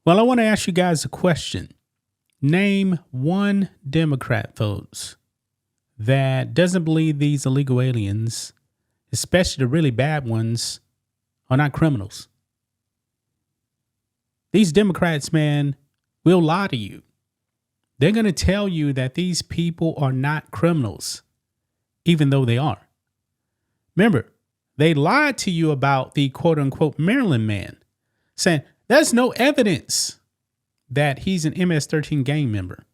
Well, I want to ask you guys a question. Name one Democrat, folks, that doesn't believe these illegal aliens, especially the really bad ones, are not criminals. These Democrats, man, will lie to you. They're going to tell you that these people are not criminals, even though they are. Remember, they lied to you about the quote unquote Maryland man, saying there's no evidence that he's an MS-13 gang member,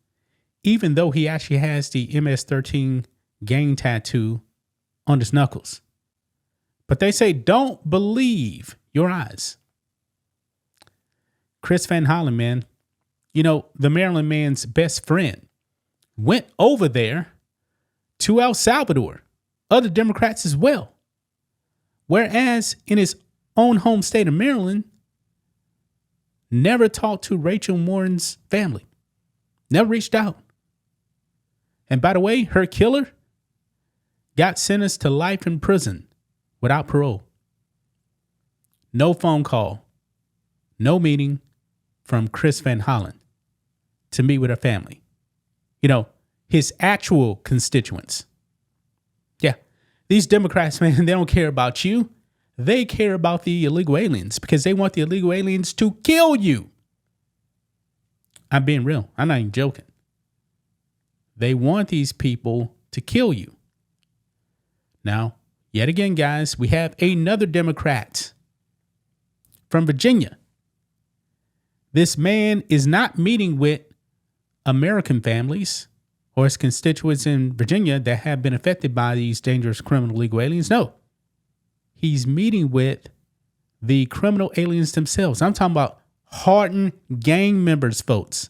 even though he actually has the MS-13 gang tattoo on his knuckles. But they say, don't believe your eyes. Chris Van Hollen, man, the Maryland man's best friend, went over there to El Salvador, other Democrats as well. Whereas in his own home state of Maryland, never talked to Rachel Morin's family, never reached out. And by the way, her killer got sentenced to life in prison without parole. No phone call, no meeting from Chris Van Hollen to meet with her family. His actual constituents. Yeah, these Democrats, man, they don't care about you. They care about the illegal aliens because they want the illegal aliens to kill you. I'm being real. I'm not even joking. They want these people to kill you. Now, yet again, guys, we have another Democrat from Virginia. This man is not meeting with American families or his constituents in Virginia that have been affected by these dangerous criminal illegal aliens. No. He's meeting with the criminal aliens themselves. I'm talking about hardened gang members, folks.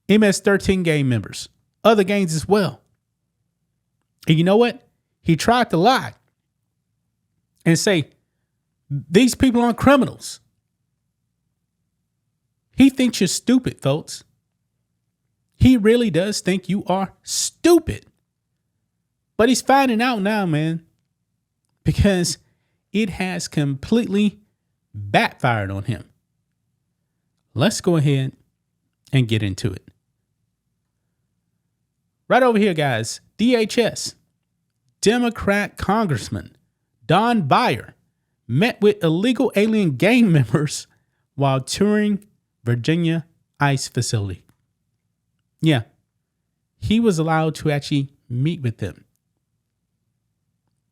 MS-13 gang members. Other gangs as well. And you know what? He tried to lie and say, these people aren't criminals. He thinks you're stupid, folks. He really does think you are stupid. But he's finding out now, man, because it has completely backfired on him. Let's go ahead and get into it. Right over here, guys, DHS, Democrat Congressman Don Beyer met with illegal alien gang members while touring Virginia ICE facility. Yeah, he was allowed to actually meet with them.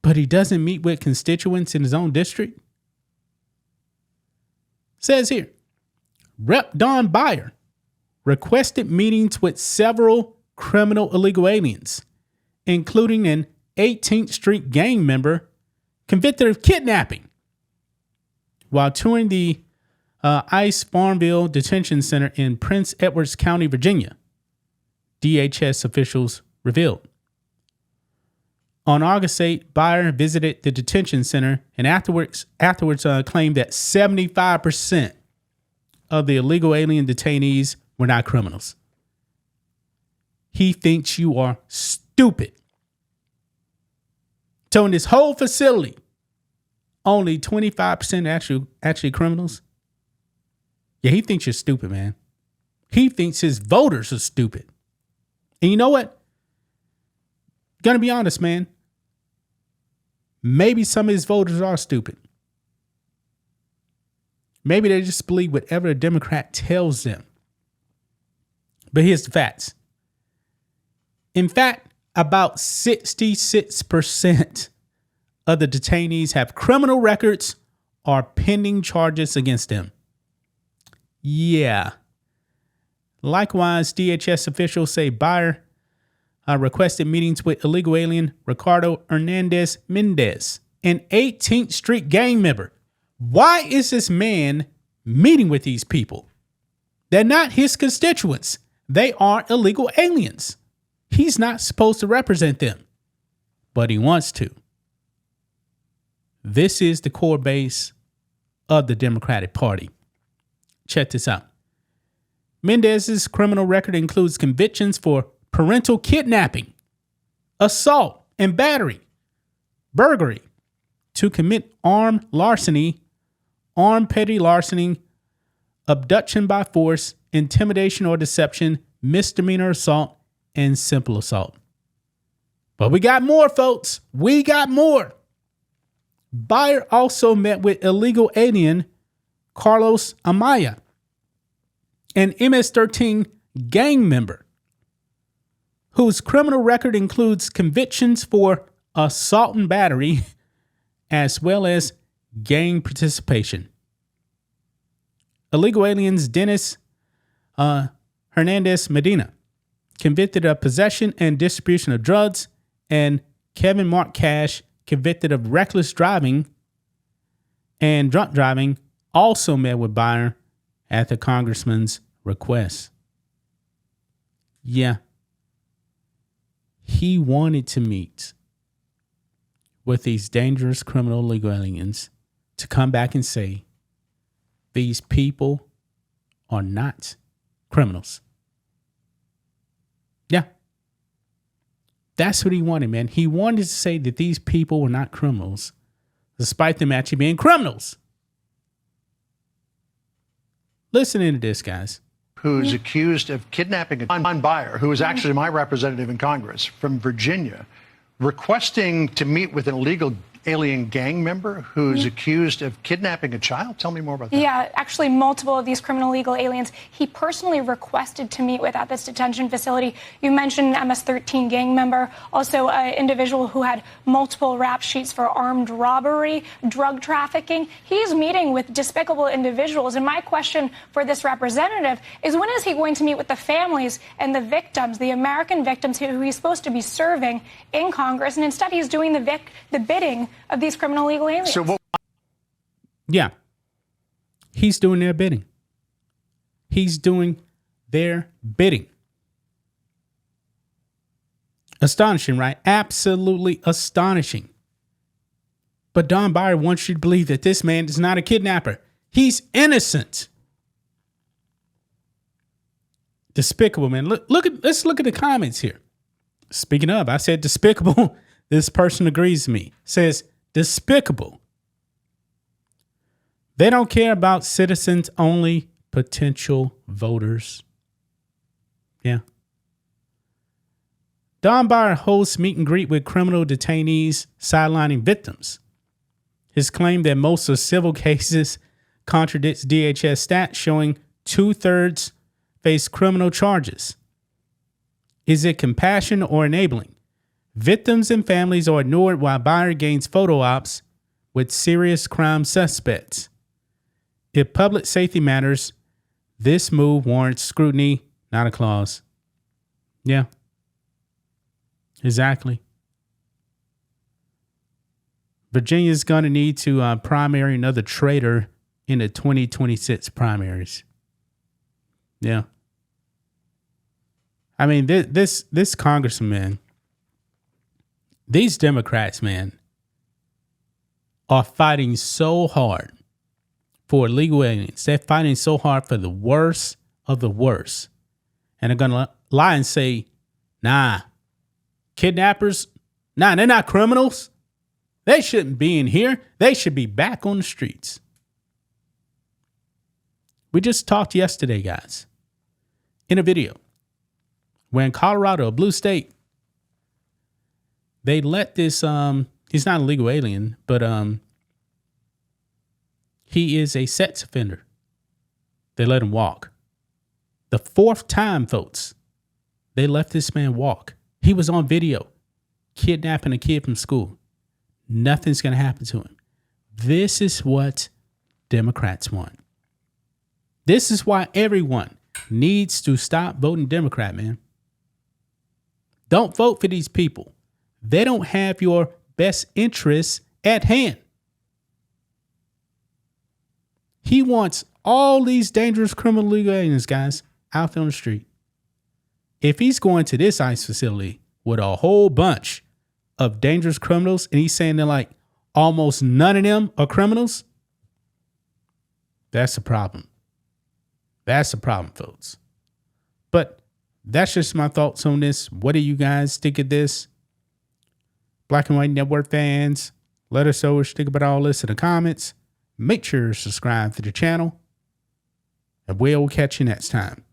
But he doesn't meet with constituents in his own district. Says here, Rep. Don Beyer requested meetings with several criminal illegal aliens, including an 18th Street gang member convicted of kidnapping, while touring the ICE Farmville Detention Center in Prince Edward County, Virginia, DHS officials revealed. On August 8, Beyer visited the detention center and afterwards claimed that 75% of the illegal alien detainees were not criminals. He thinks you are stupid. So in this whole facility, only 25% actually criminals. Yeah, he thinks you're stupid, man. He thinks his voters are stupid. And you know what? Gonna be honest, man. Maybe some of his voters are stupid. Maybe they just believe whatever a Democrat tells them. But here's the facts. In fact, about 66% of the detainees have criminal records or pending charges against them. Yeah. Likewise, DHS officials say Beyer requested meetings with illegal alien Ricardo Hernandez Mendez, an 18th Street gang member. Why is this man meeting with these people? They're not his constituents. They are illegal aliens. He's not supposed to represent them, but he wants to. This is the core base of the Democratic Party. Check this out. Mendez's criminal record includes convictions for parental kidnapping, assault and battery, burglary, to commit armed larceny, armed petty larceny, abduction by force, intimidation or deception, misdemeanor assault, and simple assault. But we got more, folks. We got more. Beyer also met with illegal alien Carlos Amaya, an MS-13 gang member whose criminal record includes convictions for assault and battery, as well as gang participation. Illegal aliens Dennis Hernandez Medina, convicted of possession and distribution of drugs, and Kevin Mark Cash, convicted of reckless driving and drunk driving, also met with Beyer at the congressman's request. Yeah. He wanted to meet with these dangerous criminal illegal aliens to come back and say, these people are not criminals. Yeah. That's what he wanted, man. He wanted to say that these people were not criminals, despite them actually being criminals. Listen to this, guys. Who's accused of kidnapping John Beyer, who is actually my representative in Congress from Virginia, requesting to meet with an illegal alien gang member who's accused of kidnapping a child? Tell me more about that. Yeah, actually multiple of these criminal illegal aliens he personally requested to meet with at this detention facility. You mentioned an MS-13 gang member, also an individual who had multiple rap sheets for armed robbery, drug trafficking. He's meeting with despicable individuals. And my question for this representative is, when is he going to meet with the families and the victims, the American victims who he's supposed to be serving in Congress? And instead he's doing the bidding of these criminal illegal aliens. Yeah. He's doing their bidding. He's doing their bidding. Astonishing, right? Absolutely astonishing. But Don Beyer wants you to believe that this man is not a kidnapper. He's innocent. Despicable, man. Let's look at the comments here. Speaking of, I said despicable. This person agrees with me. Says despicable. They don't care about citizens, only potential voters. Yeah. Don Beyer hosts meet and greet with criminal detainees sidelining victims. His claim that most of civil cases contradicts DHS stats showing 2/3 face criminal charges. Is it compassion or enabling? Victims and families are ignored while Beyer gains photo ops with serious crime suspects. If public safety matters, this move warrants scrutiny, not applause. Yeah. Exactly. Virginia's going to need to primary another traitor in the 2026 primaries. Yeah. I mean, this congressman, these Democrats, man, are fighting so hard for illegal aliens. They're fighting so hard for the worst of the worst. And they're going to lie and say, nah, kidnappers, nah, they're not criminals. They shouldn't be in here. They should be back on the streets. We just talked yesterday, guys, in a video, where in Colorado, a blue state, they let this, he's not a legal alien, but he is a sex offender. They let him walk. The 4th time, folks, they let this man walk. He was on video kidnapping a kid from school. Nothing's going to happen to him. This is what Democrats want. This is why everyone needs to stop voting Democrat, man. Don't vote for these people. They don't have your best interests at hand. He wants all these dangerous criminal illegal aliens, guys, out there on the street. If he's going to this ICE facility with a whole bunch of dangerous criminals and he's saying that like almost none of them are criminals, that's a problem. That's a problem, folks. But that's just my thoughts on this. What do you guys think of this? Black and White Network fans, let us know what you think about all this in the comments. Make sure to subscribe to the channel. And we'll catch you next time.